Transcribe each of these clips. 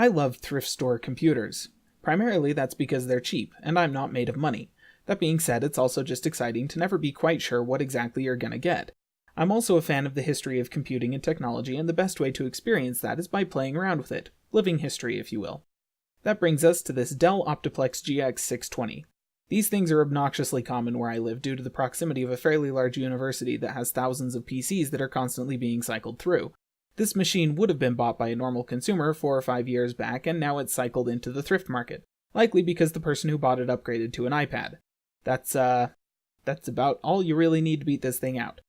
I love thrift store computers. Primarily that's because they're cheap, and I'm not made of money. That being said, it's also just exciting to never be quite sure what exactly you're gonna get. I'm also a fan of the history of computing and technology, and the best way to experience that is by playing around with it. Living history, if you will. That brings us to this Dell Optiplex GX620. These things are obnoxiously common where I live due to the proximity of a fairly large university that has thousands of PCs that are constantly being cycled through. This machine would have been bought by a normal consumer 4 or 5 years back, and now it's cycled into the thrift market, likely because the person who bought it upgraded to an iPad. That's about all you really need to beat this thing out.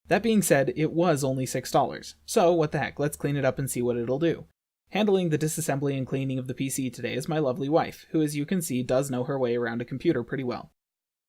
That being said, it was only $6, so what the heck, let's clean it up and see what it'll do. Handling the disassembly and cleaning of the PC today is my lovely wife, who as you can see does know her way around a computer pretty well.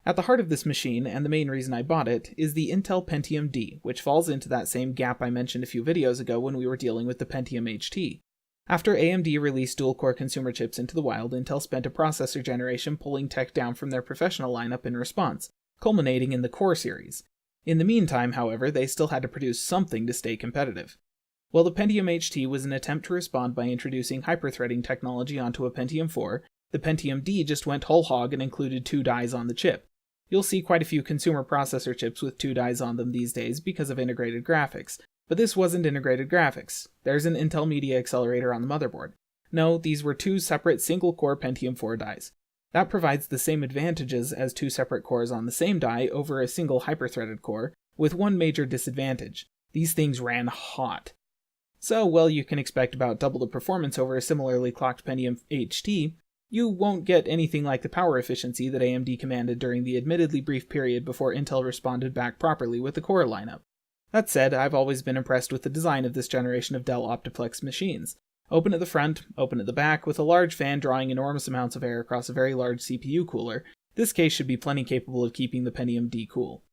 At the heart of this machine, and the main reason I bought it, is the Intel Pentium D, which falls into that same gap I mentioned a few videos ago when we were dealing with the Pentium HT. After AMD released dual-core consumer chips into the wild, Intel spent a processor generation pulling tech down from their professional lineup in response, culminating in the Core series. In the meantime, however, they still had to produce something to stay competitive. Well, the Pentium HT was an attempt to respond by introducing hyperthreading technology onto a Pentium 4, the Pentium D just went whole hog and included 2 dies on the chip. You'll see quite a few consumer processor chips with 2 dies on them these days because of integrated graphics, but this wasn't integrated graphics. There's an Intel Media Accelerator on the motherboard. No, these were 2 separate single-core Pentium 4 dies. That provides the same advantages as 2 separate cores on the same die over a single hyperthreaded core, with one major disadvantage. These things ran hot. So, well, you can expect about double the performance over a similarly clocked Pentium HT. You won't get anything like the power efficiency that AMD commanded during the admittedly brief period before Intel responded back properly with the Core lineup. That said, I've always been impressed with the design of this generation of Dell Optiplex machines. Open at the front, open at the back, with a large fan drawing enormous amounts of air across a very large CPU cooler, this case should be plenty capable of keeping the Pentium D cool.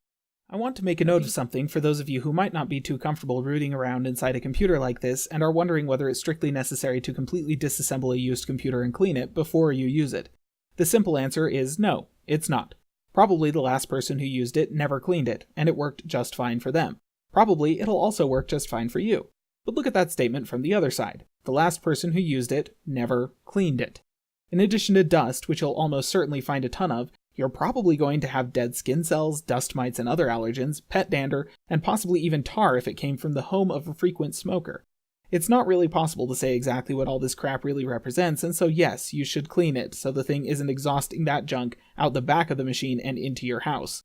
I want to make a note of something for those of you who might not be too comfortable rooting around inside a computer like this and are wondering whether it's strictly necessary to completely disassemble a used computer and clean it before you use it. The simple answer is no, it's not. Probably the last person who used it never cleaned it, and it worked just fine for them. Probably it'll also work just fine for you. But look at that statement from the other side. The last person who used it never cleaned it. In addition to dust, which you'll almost certainly find a ton of, you're probably going to have dead skin cells, dust mites and other allergens, pet dander, and possibly even tar if it came from the home of a frequent smoker. It's not really possible to say exactly what all this crap really represents, and so yes, you should clean it so the thing isn't exhausting that junk out the back of the machine and into your house.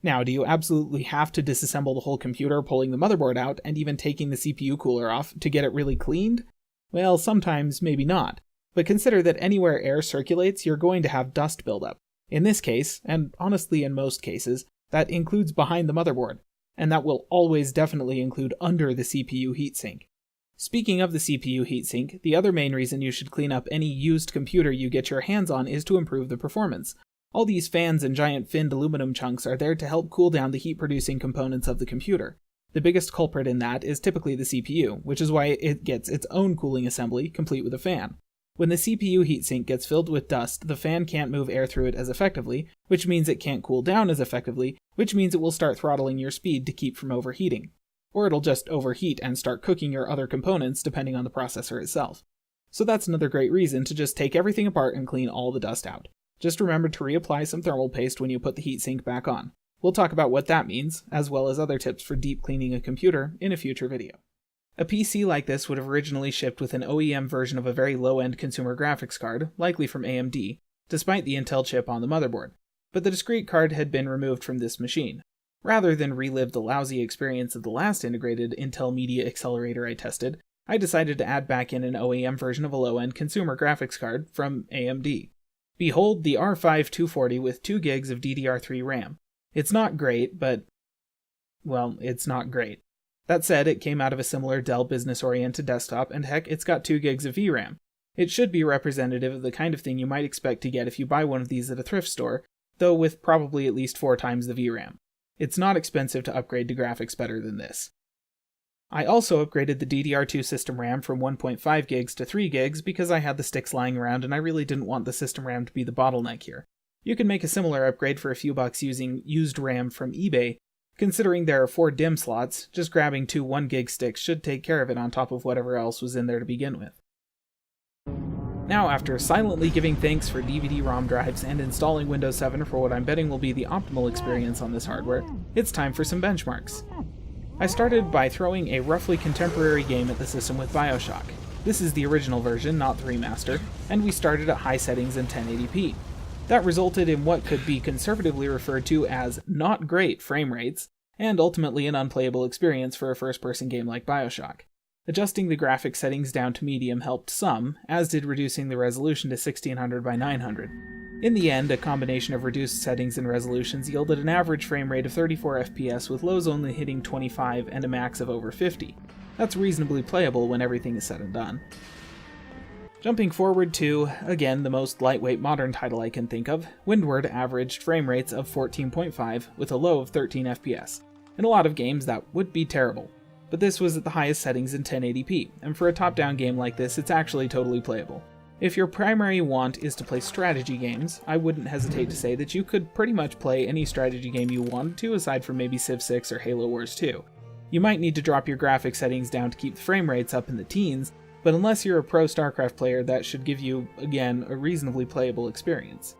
Now, do you absolutely have to disassemble the whole computer, pulling the motherboard out, and even taking the CPU cooler off to get it really cleaned? Well, sometimes maybe not. But consider that anywhere air circulates, you're going to have dust buildup. In this case, and honestly in most cases, that includes behind the motherboard, and that will always definitely include under the CPU heatsink. Speaking of the CPU heatsink, the other main reason you should clean up any used computer you get your hands on is to improve the performance. All these fans and giant finned aluminum chunks are there to help cool down the heat-producing components of the computer. The biggest culprit in that is typically the CPU, which is why it gets its own cooling assembly, complete with a fan. When the CPU heatsink gets filled with dust, the fan can't move air through it as effectively, which means it can't cool down as effectively, which means it will start throttling your speed to keep from overheating. Or it'll just overheat and start cooking your other components depending on the processor itself. So that's another great reason to just take everything apart and clean all the dust out. Just remember to reapply some thermal paste when you put the heatsink back on. We'll talk about what that means, as well as other tips for deep cleaning a computer in a future video. A PC like this would have originally shipped with an OEM version of a very low-end consumer graphics card, likely from AMD, despite the Intel chip on the motherboard. But the discrete card had been removed from this machine. Rather than relive the lousy experience of the last integrated Intel Media Accelerator I tested, I decided to add back in an OEM version of a low-end consumer graphics card from AMD. Behold the R5-240 with 2 gigs of DDR3 RAM. It's not great, but, well, it's not great. That said, it came out of a similar Dell business-oriented desktop, and heck, it's got 2 gigs of VRAM. It should be representative of the kind of thing you might expect to get if you buy one of these at a thrift store, though with probably at least 4 times the VRAM. It's not expensive to upgrade to graphics better than this. I also upgraded the DDR2 system RAM from 1.5 gigs to 3 gigs because I had the sticks lying around and I really didn't want the system RAM to be the bottleneck here. You can make a similar upgrade for a few bucks using used RAM from eBay. Considering there are 4 DIMM slots, just grabbing 2 1 gig sticks should take care of it on top of whatever else was in there to begin with. Now, after silently giving thanks for DVD-ROM drives and installing Windows 7 for what I'm betting will be the optimal experience on this hardware, it's time for some benchmarks. I started by throwing a roughly contemporary game at the system with BioShock. This is the original version, not the remaster, and we started at high settings in 1080p. That resulted in what could be conservatively referred to as not great frame rates, and ultimately an unplayable experience for a first-person game like BioShock. Adjusting the graphics settings down to medium helped some, as did reducing the resolution to 1600 by 900. In the end, a combination of reduced settings and resolutions yielded an average frame rate of 34 FPS with lows only hitting 25 and a max of over 50. That's reasonably playable when everything is said and done. Jumping forward to, again, the most lightweight modern title I can think of, Windward averaged frame rates of 14.5 with a low of 13 FPS. In a lot of games that would be terrible. But this was at the highest settings in 1080p, and for a top-down game like this, it's actually totally playable. If your primary want is to play strategy games, I wouldn't hesitate to say that you could pretty much play any strategy game you wanted to, aside from maybe Civ 6 or Halo Wars 2. You might need to drop your graphics settings down to keep the frame rates up in the teens, but unless you're a pro StarCraft player, that should give you, again, a reasonably playable experience.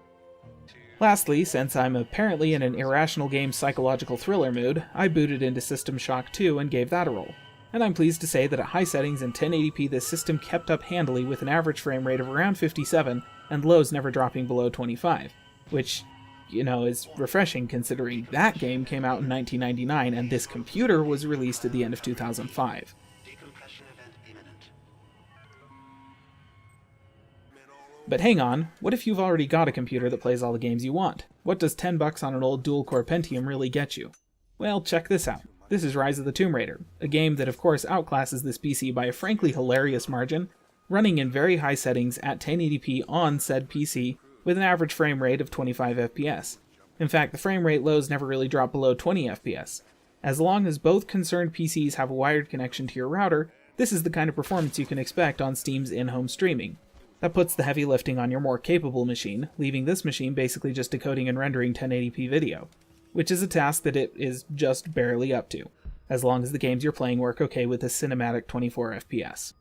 Lastly, since I'm apparently in an irrational game psychological thriller mood, I booted into System Shock 2 and gave that a roll. And I'm pleased to say that at high settings in 1080p this system kept up handily with an average frame rate of around 57 and lows never dropping below 25, which, is refreshing considering that game came out in 1999 and this computer was released at the end of 2005. But hang on, what if you've already got a computer that plays all the games you want? What does $10 on an old dual-core Pentium really get you? Well, check this out. This is Rise of the Tomb Raider, a game that of course outclasses this PC by a frankly hilarious margin, running in very high settings at 1080p on said PC with an average frame rate of 25 FPS. In fact, the frame rate lows never really drop below 20 FPS. As long as both concerned PCs have a wired connection to your router, this is the kind of performance you can expect on Steam's in-home streaming. That puts the heavy lifting on your more capable machine, leaving this machine basically just decoding and rendering 1080p video, which is a task that it is just barely up to, as long as the games you're playing work okay with a cinematic 24 FPS.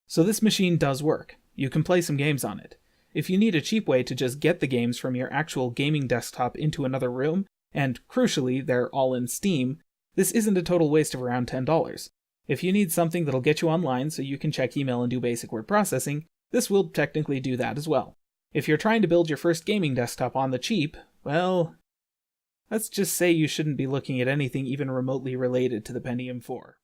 So this machine does work. You can play some games on it. If you need a cheap way to just get the games from your actual gaming desktop into another room, and crucially they're all in Steam, this isn't a total waste of around $10. If you need something that'll get you online so you can check email and do basic word processing, this will technically do that as well. If you're trying to build your first gaming desktop on the cheap, well, let's just say you shouldn't be looking at anything even remotely related to the Pentium 4.